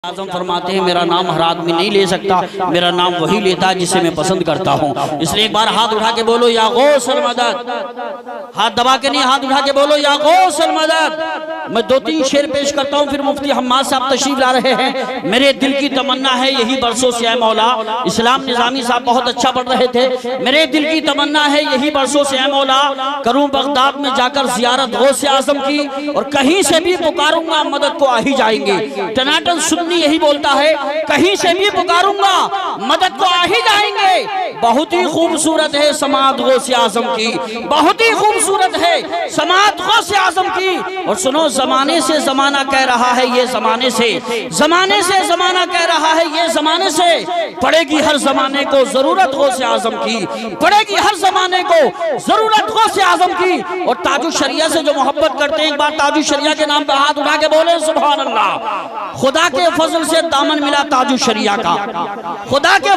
आज़म फरमाते हैं मेरा नाम हर आदमी नहीं ले सकता, मेरा नाम वही लेता है जिसे मैं पसंद करता हूँ। इसलिए एक बार हाथ उठा के बोलो या गौसल मदद, हाथ दबा के नहीं, हाथ उठा के बोलो या गौसल मदद। मैं दो तीन शेर पेश करता हूँ, फिर मुफ्ती हम्माद साहब तशरीफ ला रहे हैं। मेरे दिल की तमन्ना है यही बरसों से है मौला, इस्लाम निज़ामी साहब बहुत अच्छा पढ़ रहे थे। मेरे दिल की तमन्ना है यही बरसों से है मौला, करूँ बगदाद में जाकर जियारत गौसे आज़म की, और कहीं से भी पुकारूंगा मदद को आ ही जाएंगे। टनाटन सुन्नी यही बोलता है, कहीं से भी पुकारूंगा मदद को आ ही जाएंगे। बहुत ही खूबसूरत है समात गौसे आज़म की, बहुत ही खूबसूरत है समात गौसे आज़म की। और सुनो, जमाने से जमाना कह रहा है, ये जमाने से जमाना कह रहा है, ये जमाने से पड़ेगी हर जमाने को जरूरत गौसे आज़म की, पड़ेगी हर जमाने को जरूरत गौसे आज़म की। और ताजु शरिया से जो मोहब्बत करते हैं, एक बार ताजु शरिया के नाम पर हाथ उठा के बोले सुभान अल्लाह। खुदा के फजल से दामन मिला ताजु शरिया का, खुदा के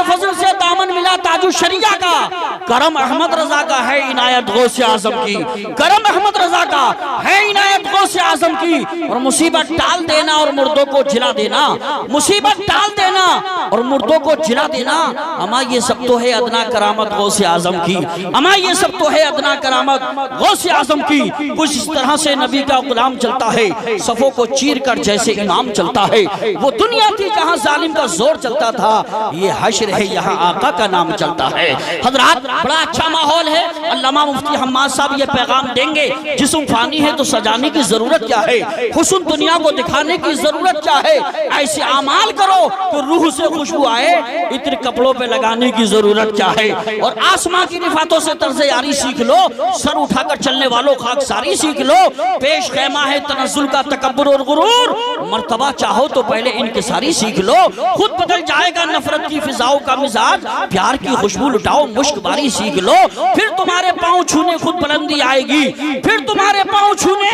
फजल से दामन मिला ताजु शरिया का। करम अहमद रजा का है इनायत गौसे आज़म की, करम अहमद रजा का है इनायत गौसे आज़म की। और मुसीबत टाल देना और मुर्दों को जिला देना, मुसीबत टाल देना और मुर्दों को जिला देना, अमा ये सब तो है अदना करामत गौसे आज़म की, अमा ये सब तो है अदना करामत गौसे आज़म की। कुछ इस तरह से नबी का गुलाम चलता है, सफों को चीर कर जैसे इमाम चलता है। वो दुनिया थी जहां जालिम का जोर चलता था, ये हश्र है यहाँ आका का नाम चलता है। हजरात, बड़ा अच्छा माहौल है। अल्लामा मुफ्ती हम्माद साहब ये पैगाम देंगे, जिस्म फानी है तो सजाने की जरूरत क्या है, हुस्न दुनिया को दिखाने की जरूरत क्या है। ऐसे अमाल करो तो रूह से खुशबू आए, इत्र कपड़ों पे लगाने की जरूरत क्या है। और आसमां की रिफातों से तर्ज़े यारी सीख लो, सर उठाकर चलने वालों खाक सारी सीख लो। पेश खैमा है तनज़्ज़ुल का तकब्बुर और गुरूर, मर्तबा चाहो तो पहले इनकिसारी सीख लो। खुद बदल जाएगा नफरत की फिजाओं का मिजाज, प्यार की खुशबू लुटाओ मुश्कबारी सीख लो। फिर तुम्हारे पाँव छूने खुद बुलंदी आएगी, फिर तुम्हारे पाँव छूने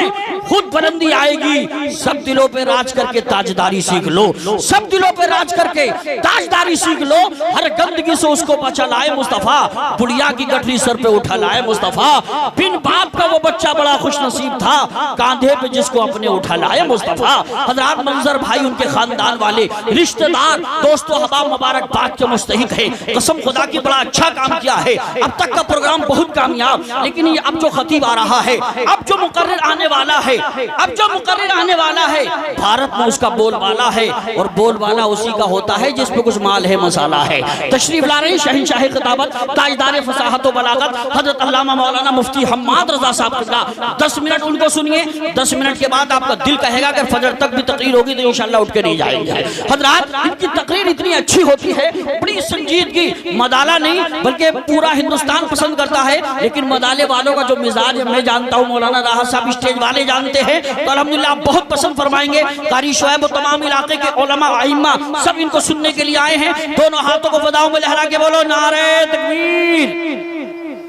खुद बुलंदी आएगी। सब दिलों पे राज करके ताजदारी सीख लो, सब दिलों पे राज करके ताजदारी सीख लो। हर गंदगी से उसको बचा लाए मुस्तफा, बुढ़िया की गठरी सर पे उठा लाए मुस्तफा। बिन बाप का वो बच्चा बड़ा खुश नसीब था, कांधे पे जिसको अपने उठा लाए मुस्तफा। हजरात, मंजर भाई, उनके खानदान वाले रिश्तेदार दोस्तों हबा मुबारकबाद के मुस्तहिक है। कसम खुदा की बड़ा अच्छा काम किया है। अब तक का प्रोग्राम बहुत कामयाब, लेकिन ये अब जो खतीब आ रहा है, अब जो मुकर्रिर आने वाला है, अब जो मुकर्रिर आने वाला है, भारत में उसका बोलबाला है। और बोलबाला उसी का होता है जिस पे कुछ माल है, मसाला है। तशरीफ ला रहे शहंशाह खिताबत, ताजदार फसाहत व बलागत, हजरत अल्लामा मौलाना मुफ्ती हम्माद रजा साहब का 10 मिनट उनको सुनिए। 10 मिनट के बाद आपका दिल कहेगा कि फजर तक भी तकरीर होगी तो इंशाअल्लाह उठ के नहीं जाएंगे। हजरात, इनकी तकरीर इतनी अच्छी होती है, बड़ी संजीदगी, मदाला नहीं बल्कि पूरा हिंदुस्तान पसंद करता है। लेकिन मदाले वालों का जो मिजाज है मैं जानता हूँ, मौलाना राहत साहब स्टेज वाले जानते हैं, तो अल्हम्दुलिल्लाह आप बहुत पसंद फरमाएंगे। कारी शुएब और तमाम इलाके के उलमा आइम्मा सब इनको सुनने के लिए आए हैं। दोनों हाथों को फदाओं में लहरा के बोलो नारे तकबीर।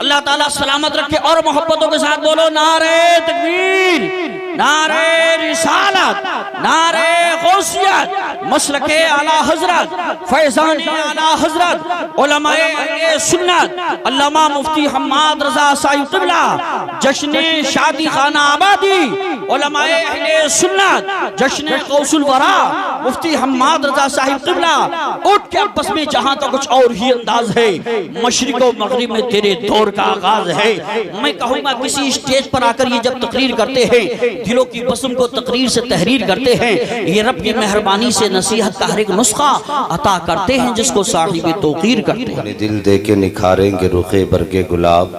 अल्लाह ताला सलामत रखे। और मोहब्बतों के साथ बोलो नारे तकबीर, नारे रिसालत, नारे गौसियत, मसलके आला हजरत, फैजान आला हजरत, उलमाए अहले सुन्नत, अल्लामा मुफ्ती हम्माद रजा साहिब क़िबला, जश्न शादी खाना आबादी, उलमाए अहले सुन्नत, जश्न कौसुल वरा, मुफ्ती हम्माद रजा साहिब क़िबला। उठ के बस में जहां तक कुछ और ही अंदाज है, मशरिक और मगरिब में तेरे दौर का आगाज है। मैं कहूँगा किसी स्टेज पर आकर ये जब तकरीर करते हैं, दिलों की बसम को तकरीर से तहरीर करते हैं, ये रब की मेहरबानी से नसीहत का हर एक नुस्खा अता करते हैं जिसको साहिब तौकीर करते हैं। दिल दे के निखारेंगे रुखे बरगे गुलाब,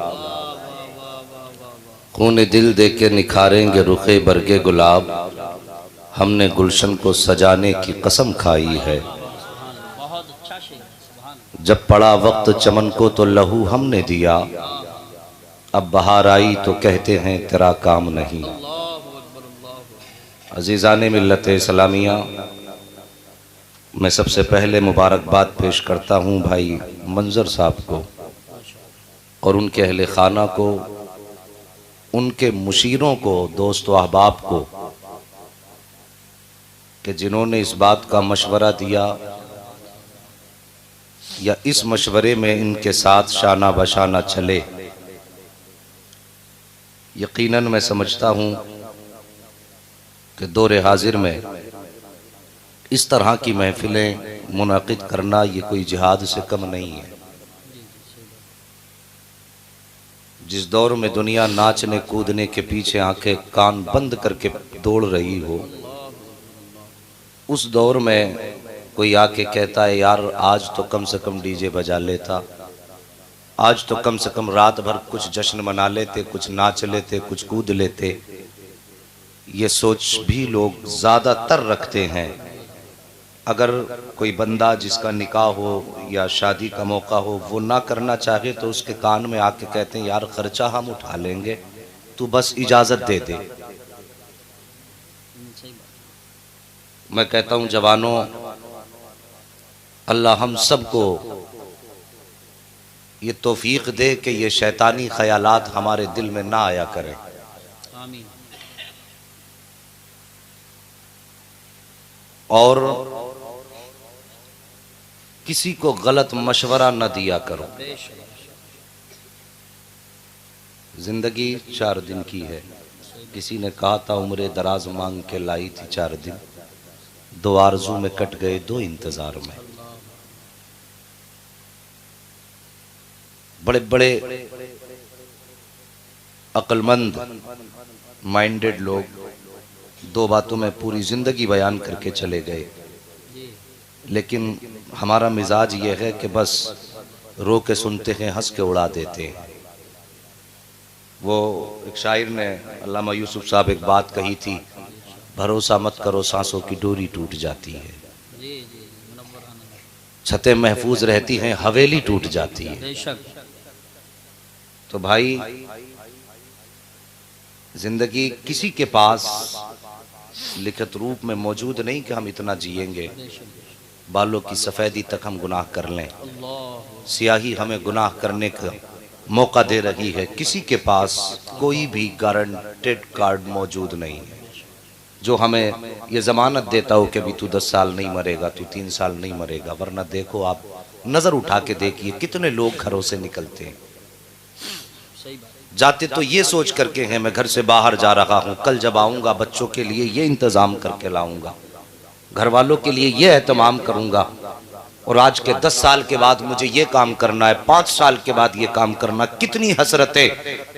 खून दिल दे के निखारेंगे रुखे बरगे गुलाब, हमने गुलशन को सजाने की कसम खाई है। जब पड़ा वक्त चमन को तो लहू हमने दिया, अब बहार आई तो कहते हैं तेरा काम नहीं। अजीज़ाने मिल्लत इस्लामिया, मैं सबसे पहले मुबारकबाद पेश करता हूँ भाई मंजर साहब को और उनके अहले खाना को, उनके मुशीरों को, दोस्त व अहबाब को, कि जिन्होंने इस बात का मशवरा दिया या इस मशवरे में इनके साथ शाना बशाना चले। यकीनन मैं समझता हूँ कि दौरे हाजिर में इस तरह की महफिलें मुनाकिद करना ये कोई जिहाद से कम नहीं है। जिस दौर में दुनिया नाचने कूदने के पीछे आंखें कान बंद करके दौड़ रही हो, उस दौर में कोई आके कहता है यार आज तो कम से कम डीजे बजा लेता, आज तो कम से कम रात भर कुछ जश्न मना लेते, कुछ नाच लेते, कुछ कूद लेते, ये सोच भी लोग ज़्यादातर रखते हैं। अगर कोई बंदा जिसका निकाह हो या शादी का मौका हो वो ना करना चाहे तो उसके कान में आके कहते हैं यार खर्चा हम उठा लेंगे, तू बस इजाज़त दे दे। मैं कहता हूँ जवानों, अल्लाह हम सबको ये तौफीक दे कि ये शैतानी ख्यालात हमारे दिल में ना आया करें। आमीन। और किसी को गलत मशवरा न दिया करो। जिंदगी 4 दिन की है। किसी ने कहा था उम्र दराज मांग के लाई थी 4 दिन, 2 आरज़ू में कट गए 2 इंतजार में। बड़े बड़े अक्लमंद माइंडेड लोग 2 बातों में पूरी जिंदगी बयान करके चले गए, लेकिन हमारा मिजाज ये है कि बस रो के सुनते हैं, हंस के उड़ा देते हैं। वो एक शायर ने, अल्लामा यूसुफ साहब, एक बात कही थी, भरोसा मत करो सांसों की डोरी टूट जाती है, छतें महफूज रहती हैं हवेली टूट जाती है। तो भाई जिंदगी किसी के पास लिखित रूप में मौजूद नहीं कि हम इतना जिएंगे। बालों की सफ़ेदी तक हम गुनाह कर लें, स्याही हमें गुनाह करने का मौका दे रही है। किसी के पास कोई भी गारंटेड कार्ड मौजूद नहीं है जो हमें ये ज़मानत देता हो कि अभी तू 10 साल नहीं मरेगा, तू 3 साल नहीं मरेगा। वरना देखो, आप नज़र उठा के देखिए कितने लोग घरों से निकलते हैं, जाते तो ये सोच करके हैं मैं घर से बाहर जा रहा हूँ, कल जब आऊँगा बच्चों के लिए ये इंतज़ाम करके लाऊंगा, घर वालों के लिए ये एहतमाम करूँगा, और आज के 10 साल के बाद मुझे ये काम करना है, 5 साल के बाद ये काम करना। कितनी हसरतें,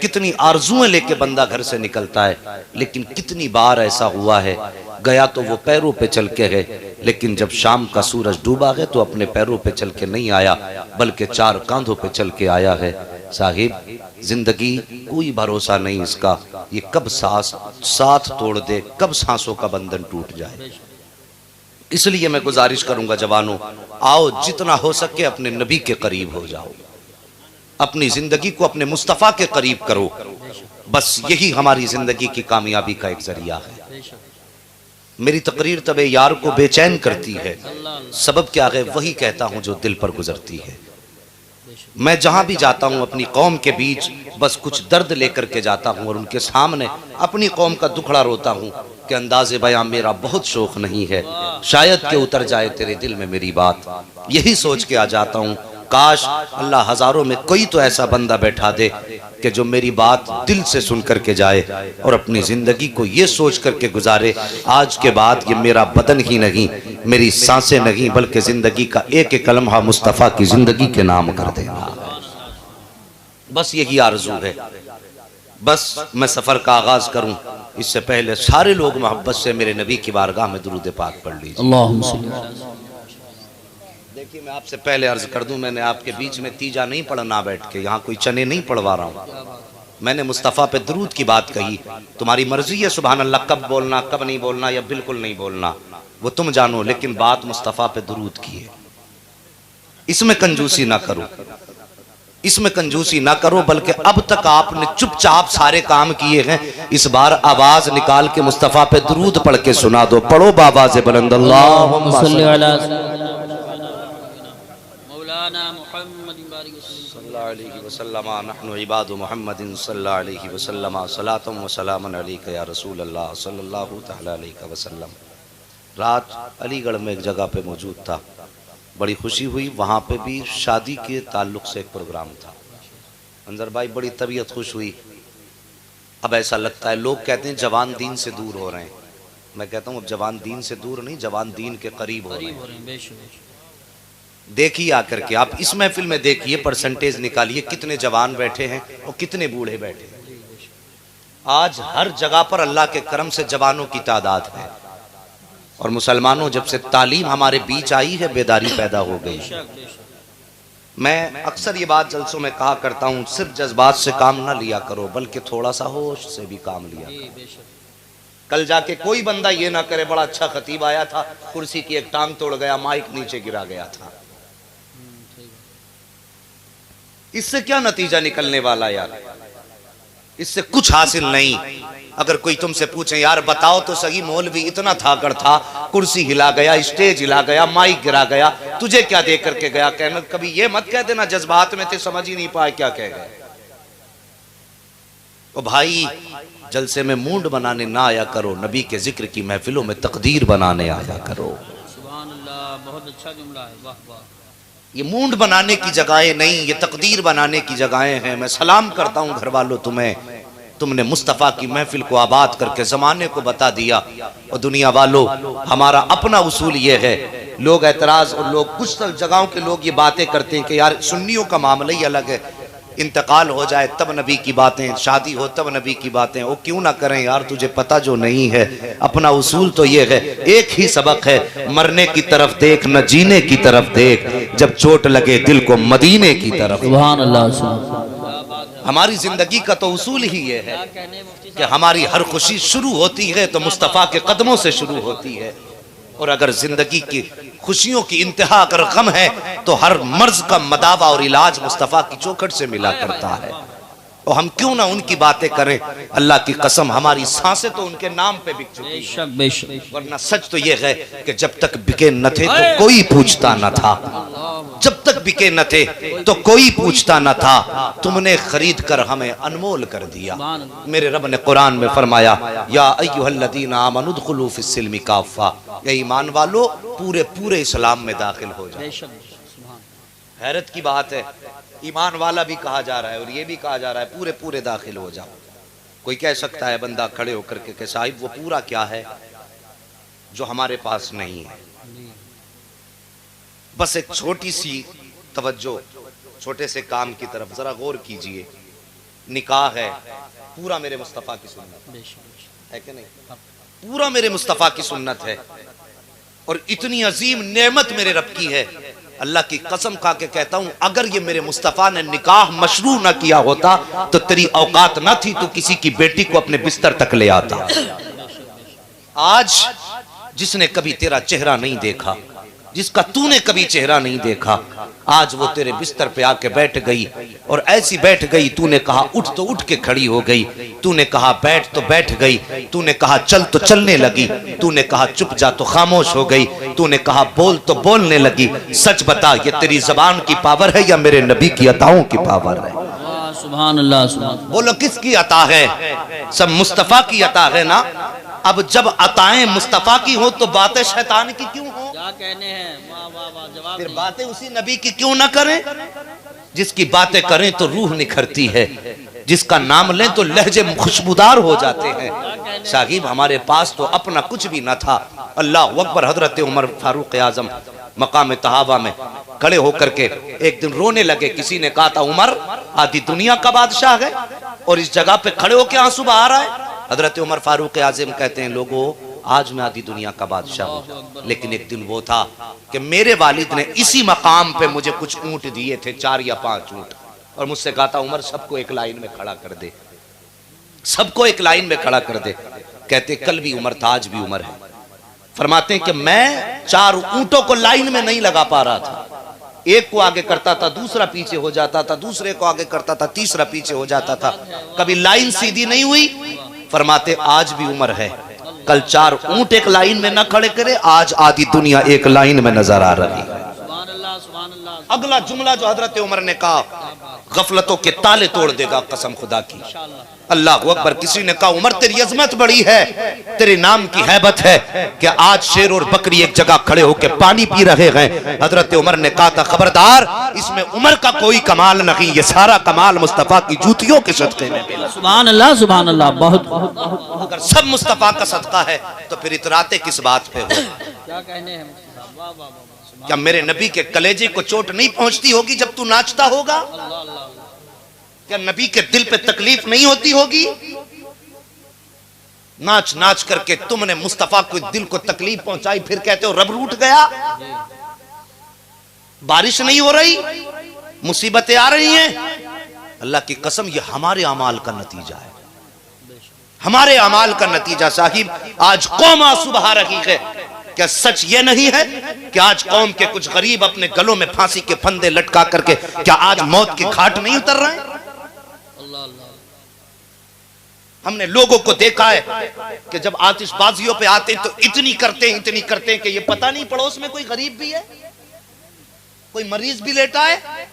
कितनी आरजुएं लेके बंदा घर से निकलता है। लेकिन कितनी बार ऐसा हुआ है, गया तो वो पैरों पे चल के है, लेकिन जब शाम का सूरज डूबा है तो अपने पैरों पे चल के नहीं आया, बल्कि 4 कांधों पे चल के आया है। साहिब, जिंदगी कोई भरोसा नहीं इसका, ये कब साथ तोड़ दे, कब सांसों का बंधन टूट जाए। इसलिए मैं गुजारिश करूंगा जवानों, आओ जितना हो सके अपने नबी के करीब हो जाओ, अपनी जिंदगी को अपने मुस्तफ़ा के करीब करो। बस यही हमारी जिंदगी की कामयाबी का एक जरिया है। मेरी तकरीर तबे यार को बेचैन करती है, सबब क्या है वही कहता हूं जो दिल पर गुजरती है। मैं जहां भी जाता हूं अपनी कौम के बीच बस कुछ दर्द लेकर के जाता हूं, और उनके सामने अपनी कौम का दुखड़ा रोता हूं कि अंदाज़े बयां मेरा बहुत शौक नहीं है, शायद के उतर जाए तेरे दिल में मेरी बात। यही सोच के आ जाता हूं, काश अल्लाह हजारों में कोई तो ऐसा बंदा बैठा दे कि जो मेरी बात दिल से सुन करके जाए और अपनी जिंदगी को ये सोच करके गुजारे, आज के बाद ये मेरा बदन ही नहीं, मेरी सांसें नहीं, बल्कि जिंदगी का एक एक कलमा मुस्तफ़ा की जिंदगी के नाम कर देना। बस यही आरजू है। बस मैं सफर का आगाज करूं इससे पहले सारे लोग मोहब्बत से मेरे नबी की बारगाह में दुरूद पाक पढ़ लीजिए। देखिए, मैं आपसे पहले अर्ज कर दूं, मैंने आपके बीच में तीजा नहीं पढ़ना बैठ के, यहाँ कोई चने नहीं पढ़वा रहा हूँ। मैंने मुस्तफ़ा पे दुरूद की बात कही, तुम्हारी मर्जी है सुभान अल्लाह कब बोलना कब नहीं बोलना या बिल्कुल नहीं बोलना, वो तुम जानो, लेकिन बात मुस्तफ़ा पे दुरूद की है। इसमें कंजूसी ना करो, इसमें कंजूसी ना करो, बल्कि अब तक आपने चुपचाप सारे काम किए हैं, इस बार आवाज निकाल के मुस्तफ़ा पे दुरूद पढ़ के सुना दो। पढ़ो बाबा से बुलंद अल्लाहुम्मा सल्ली अला मौलाना मुहम्मदिन सल्लल्लाहु अलैहि वसल्लम नहनु इबादु मुहम्मदिन सल्लल्लाहु अलैहि वसल्लम सलातुम व सलामुन अलैका या रसूल अल्लाह सल्लल्लाहु तआला अलैहि वसल्लम। रात अलीगढ़ में एक जगह पे मौजूद था, बड़ी खुशी हुई, वहाँ पे भी शादी के ताल्लुक़ से एक प्रोग्राम था। अंजर भाई बड़ी तबीयत खुश हुई। अब ऐसा लगता है, लोग कहते हैं जवान दीन से दूर हो रहे हैं, मैं कहता हूँ अब जवान दीन से दूर नहीं, जवान दीन के करीब हो रहे हैं। बेशक देखिए आकर के आप इस महफिल में देखिए, परसेंटेज निकालिए कितने जवान बैठे हैं और कितने बूढ़े बैठे हैं। आज हर जगह पर अल्लाह के करम से जवानों की तादाद है। और मुसलमानों, जब से तालीम हमारे बीच आई है, बेदारी पैदा हो गई। मैं अक्सर ये बात जलसों में कहा करता हूँ, सिर्फ जज्बात से काम ना लिया करो, बल्कि थोड़ा सा होश से भी काम लिया करो। कल जाके कोई बंदा ये ना करे बड़ा अच्छा खतीब आया था, कुर्सी की एक टांग तोड़ गया, माइक नीचे गिरा गया था। इससे क्या नतीजा निकलने वाला यार? इससे कुछ हासिल नहीं। अगर कोई तुमसे पूछे यार बताओ तो सही, मौलवी इतना थाकड़ था, कुर्सी हिला गया, स्टेज हिला गया, माइक गिरा गया, तुझे क्या दे करके गया? कहना कभी ये मत कह देना जज्बात में थे, समझ ही नहीं पाए क्या कह गए। ओ भाई, जलसे में मूड बनाने ना आया करो, नबी के जिक्र की महफिलों में तकदीर बनाने आया करो। सुभान अल्लाह, बहुत अच्छा जुमला है, वाह वाह। ये मूड बनाने की जगहें नहीं, ये तकदीर बनाने की जगहें हैं। मैं सलाम करता हूँ घर वालों तुम्हें, तुमने मुस्तफ़ा की महफिल को आबाद करके ज़माने को बता दिया। और दुनिया वालों, हमारा अपना उसूल ये है, लोग एतराज़ और लोग कुछ जगहों के लोग ये बातें करते हैं कि यार सुन्नियों का मामला ही अलग है, इंतकाल हो जाए तब नबी की बातें, शादी हो तब नबी की बातें। वो क्यों ना करें यार, तुझे पता जो नहीं है। अपना उसूल तो ये है, एक ही सबक है, मरने की तरफ देख न जीने की तरफ देख, जब चोट लगे दिल को मदीने की तरफ। सुभान अल्लाह। हमारी जिंदगी का तो उसूल ही ये है कि हमारी हर खुशी शुरू होती है तो मुस्तफ़ा के कदमों से शुरू होती है। और अगर जिंदगी की खुशियों की इंतहा अगर गम है तो हर मर्ज का मदावा और इलाज मुस्तफ़ा की चौखट से मिला करता है। और हम क्यों ना उनकी बातें करें। अल्लाह की कसम, हमारी सांसें तो उनके नाम पे बिक चुकी हैं। बेशक। वरना सच तो ये है कि जब तक बिके न थे तो कोई पूछता न था, जब तक बिके न थे तो कोई पूछता न था, तुमने खरीद कर हमें अनमोल कर दिया। मेरे रब ने कुरान में फरमाया, या अय्युहल्लज़ीना आमनु उदखुलू फिस्सिल्मि काफ़ा, ये ईमान वालो पूरे पूरे इस्लाम में दाखिल हो जाओ। हैरत की बात है, ईमान वाला भी कहा जा रहा है और ये भी कहा जा रहा है पूरे पूरे दाखिल हो जाओ। कोई कह सकता है बंदा खड़े होकर के साहिब वो पूरा क्या है जो हमारे पास नहीं है। बस एक छोटी सी तवज्जो छोटे से काम की तरफ जरा गौर कीजिए। निकाह है, पूरा मेरे मुस्तफ़ा की सुन्नत है कि नहीं? पूरा मेरे मुस्तफ़ा की सुन्नत है। और इतनी अजीम नेमत मेरे रब की है, अल्लाह की कसम खा के कहता हूं, अगर ये मेरे मुस्तफ़ा ने निकाह मशरू ना किया होता तो तेरी औकात ना थी तो किसी की बेटी को अपने बिस्तर तक ले आता। आज जिसने कभी तेरा चेहरा नहीं देखा, जिसका तूने कभी चेहरा नहीं देखा, आज वो तेरे बिस्तर पे आके बैठ गई। और ऐसी बैठ गई, तूने कहा उठ तो उठ के खड़ी हो गई, तूने कहा बैठ तो बैठ गई, तूने कहा चल तो चलने लगी, तूने कहा चुप जा तो खामोश हो गई, तूने कहा बोल तो बोलने लगी। सच बता, ये तेरी जबान की पावर है या मेरे नबी की अताओं की पावर है? सुभान अल्लाह, सुभान। बोलो किसकी अता है? सब मुस्तफ़ा की अता है ना। अब जब अताएं मुस्तफ़ा की हो तो बातें शैतान की क्यों हो? क्या कहने हैं, वाह वाह वाह, जवाब। फिर बातें उसी नबी की क्यों ना करें? जिसकी बातें करें तो रूह निखरती है, जिसका नाम लें तो लहजे खुशबूदार हो जाते हैं। साहिब हमारे पास तो अपना कुछ भी न था। अल्लाह अकबर। हजरत उमर फारूक आजम मकाम तहावा में खड़े होकर के एक दिन रोने लगे। किसी ने कहा था उमर आधी दुनिया का बादशाह है और इस जगह पे खड़े होकर आंसू बहा रहा है। हजरत उमर फारूक आजम कहते हैं, लोगों आज मैं आधी दुनिया का बादशाह हूँ, लेकिन एक दिन वो था कि मेरे वालिद ने इसी मकाम पे मुझे कुछ ऊंट दिए थे, 4 या 5 ऊंट, और मुझसे कहा था उमर सबको एक लाइन में खड़ा कर दे, सबको एक लाइन में खड़ा कर दे। कहते कल भी उमर था, आज भी उमर है। फरमाते हैं कि मैं 4 ऊंटों को लाइन में नहीं लगा पा रहा था, एक को आगे करता था, दूसरा पीछे हो जाता था, दूसरे को आगे करता था, तीसरा पीछे हो जाता था, कभी लाइन सीधी नहीं हुई। फरमाते आज भी उम्र है, कल 4 ऊंट एक लाइन में न खड़े करे, आज आधी दुनिया एक लाइन में नजर आ रही है। अगला जुमला जो हजरत उमर ने कहा गफलतों के ताले तोड़ देगा, कसम खुदा की। अल्लाह अकबर। किसी ने कहा उमर तेरी अजमत बड़ी है, तेरे नाम की हैबत है कि आज शेर और बकरी एक जगह खड़े होकर पानी पी रहे हैं। हजरत उमर ने कहा था खबरदार, इसमें उमर का कोई कमाल नहीं, ये सारा कमाल मुस्तफा की जूतियों के सदके में मिला। सुभान अल्लाह सुभान अल्लाह। बहुत अगर सब मुस्तफा का सदका है तो फिर इतराते किस बात पे हो? क्या कहने हैं? क्या मेरे नबी के कलेजे को चोट नहीं पहुंचती होगी जब तू नाचता होगा? क्या नबी के दिल पे तकलीफ नहीं होती होगी? नाच नाच करके तुमने मुस्तफा को दिल को तकलीफ पहुंचाई, फिर कहते हो रब रूठ गया। बारिश नहीं हो रही, मुसीबतें आ रही हैं। अल्लाह की कसम ये हमारे अमाल का नतीजा है, हमारे अमाल का नतीजा। साहिब आज कौम आंसू बहा रही है, क्या सच ये नहीं है कि आज कौम के कुछ गरीब अपने गलों में फांसी के फंदे लटका करके क्या आज मौत की घाट नहीं उतर रहे हैं? हमने लोगों को देखा है कि जब आतिशबाजियों पे आते हैं तो इतनी करते हैं कि ये पता नहीं पड़ोस में कोई गरीब भी है, कोई मरीज भी लेटा है।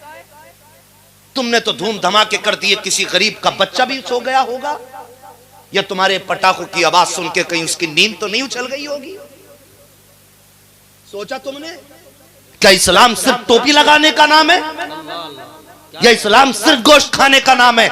तुमने तो धूम धमाके कर दिए, किसी गरीब का बच्चा भी सो गया होगा, या तुम्हारे पटाखों की आवाज सुन के कहीं उसकी नींद तो नहीं उछल गई होगी? सोचा तुमने? क्या इस्लाम सिर्फ टोपी लगाने का नाम है? या इस्लाम सिर्फ गोश्त खाने का नाम है?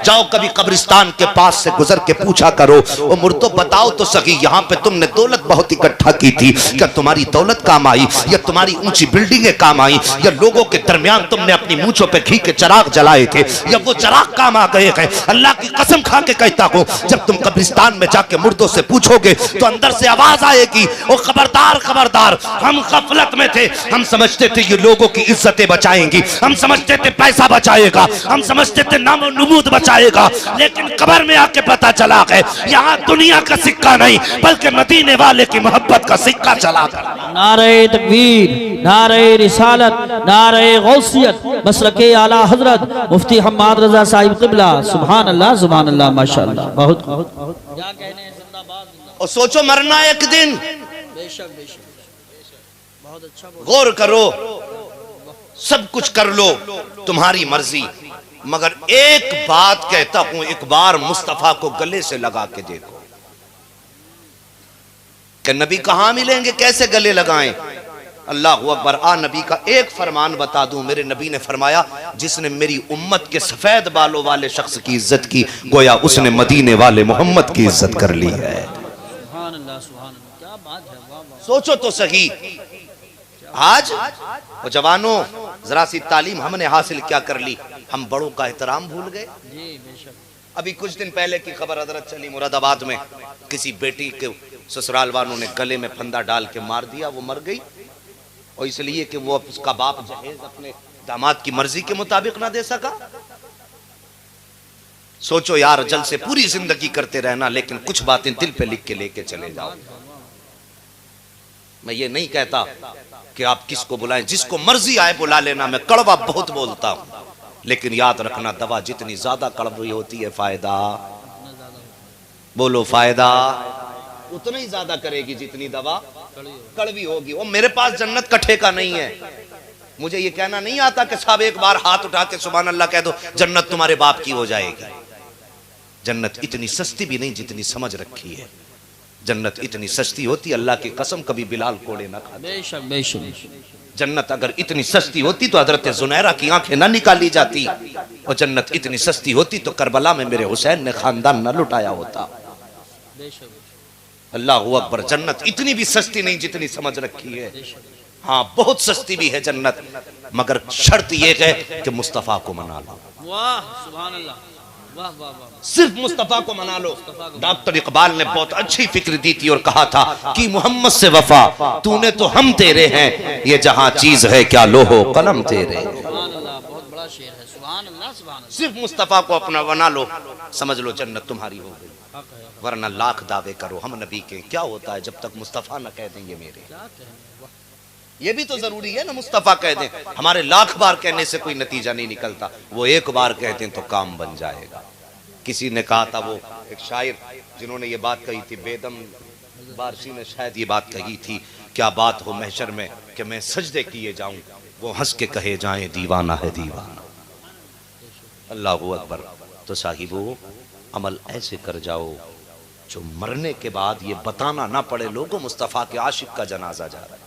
जाओ कभी कब्रिस्तान के पास से गुजर के पूछा करो, ओ मुर्दो बताओ तो सही, यहाँ पे तुमने दौलत बहुत इकट्ठा की थी, क्या तुम्हारी दौलत काम आई, या तुम्हारी ऊंची बिल्डिंगें काम आई, या लोगों के दरमियान तुमने अपनी मूंछों पे घी के चिराग जलाए थे, या वो चिराग काम आ गए हैं? अल्लाह की कसम खा के कहता हूँ, जब तुम कब्रिस्तान में जाके मुर्दों से पूछोगे तो अंदर से आवाज आएगी, ओ खबरदार खबरदार, हम गफलत में थे, हम समझते थे ये लोगों की इज्जतें बचाएंगी, हम समझते थे पैसा बचाएगा, हम समझते थे नाम और नमूद बचाएगा, लेकिन कब्र में आके पता चला है यहाँ दुनिया का सिक्का नहीं बल्कि मदीने वाले की मोहब्बत का सिक्का चला गया। नारे तकबीर, नारे रिसालत, नारे गौसियत, मसलके आला हजरत मुफ्ती हम्माद रजा साहिब क़िबला। सुभान अल्लाह सुभान अल्लाह माशाअल्लाह। बहुत क्या कहने हैं, जिंदाबाद। और सोचो मरना एक दिन, बेशक बेशक, बहुत अच्छा। गौर करो, सब कुछ कर लो तुम्हारी मर्जी, मगर एक बात कहता हूं, एक बार मुस्तफा को गले से लगा के देखो कि नबी कहां मिलेंगे, कैसे गले लगाएं? अल्लाह अकबर। नबी का एक फरमान बता दूं, मेरे नबी ने फरमाया जिसने मेरी उम्मत के सफेद बालों वाले शख्स की इज्जत की, गोया उसने मदीने वाले मोहम्मद की इज्जत कर ली है। सुभान अल्लाह सुभान अल्लाह, क्या बात है, वाह वाह। सोचो तो सही, आज वो जवानों जरा सी तालीम हमने हासिल क्या कर ली, हम बड़ों का एहतराम भूल गए। जी बेशक। अभी कुछ दिन पहले की खबर हजरत चली, मुरादाबाद में किसी बेटी के ससुराल वालों ने गले में फंदा डाल के मार दिया, वो मर गई, और इसलिए कि वो उसका बाप जहेज अपने दामाद की मर्जी के मुताबिक ना दे सका। सोचो यार, जल से पूरी जिंदगी करते रहना, लेकिन कुछ बातें दिल पे लिख के लेके चले जाओ। मैं ये नहीं कहता कि आप किसको बुलाएं, जिसको मर्जी आए बुला लेना। मैं कड़वा बहुत बोलता हूं, लेकिन याद रखना दवा जितनी ज्यादा कड़वी होती है, फायदा बोलो, फायदा उतना ही ज्यादा करेगी जितनी दवा कड़वी होगी। वो मेरे पास जन्नत का ठेका नहीं है, मुझे ये कहना नहीं आता कि साहब एक बार हाथ उठा के सुभान अल्लाह कह दो जन्नत तुम्हारे बाप की हो जाएगी। जन्नत इतनी सस्ती भी नहीं जितनी समझ रखी है। जन्नत इतनी सस्ती होती, अल्लाह की कसम कभी बिलाल कोड़े ना खाते। बेशक बेशक। जन्नत अगर इतनी सस्ती होती तो हजरत जुनैरा की आंखें ना निकाली जाती, और जन्नत इतनी सस्ती होती तो करबला में मेरे हुसैन ने खानदान न लुटाया होता। अल्लाह अकबर। जन्नत इतनी भी सस्ती नहीं जितनी समझ रखी है। हाँ, बहुत सस्ती भी है जन्नत, मगर शर्त यह है कि मुस्तफा को मना लो। वाह सुभान अल्लाह, वाह वाह वाह। सिर्फ मुस्तफा को मना लो। डॉक्टर इकबाल ने बहुत अच्छी फिक्र दी थी और कहा था कि मोहम्मद से वफा तूने तो हम तेरे हैं, ये जहां चीज है क्या लोहो कलम तेरे। सुभान अल्लाह, बहुत बड़ा शेर है। सुभान अल्लाह सुभान अल्लाह। सिर्फ मुस्तफा को अपना बना लो, समझ लो जन्नत तुम्हारी हो गई। वरना लाख दावे करो हम नबी के, क्या होता है जब तक मुस्तफा न कह दें ये मेरे। ये भी तो जरूरी है ना, मुस्तफा कह दें। हमारे लाख बार कहने से कोई नतीजा नहीं निकलता, वो एक बार कहते हैं तो काम बन जाएगा। किसी ने कहा था, वो एक शायर जिन्होंने ये बात कही थी, बेदम बारसी ने शायद ये बात कही थी, क्या बात हो महशर में कि मैं सजदे किए जाऊं, वो हंस के कहे जाएं दीवाना है दीवाना। अल्लाह अकबर। तो साहिबो अमल ऐसे कर जाओ जो मरने के बाद ये बताना ना पड़े लोगों मुस्तफ़ा के आशिक का जनाजा जा रहा है।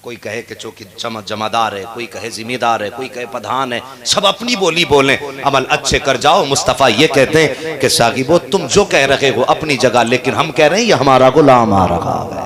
कोई कहे कि चौकी जमादार है, कोई कहे जिम्मेदार है, कोई कहे प्रधान है, सब अपनी बोली बोलें, अमल अच्छे कर जाओ। मुस्तफ़ा ये कहते हैं कि साहिबो तुम जो कह रहे हो अपनी जगह, लेकिन हम कह रहे हैं ये हमारा गुलाम आ रहा है।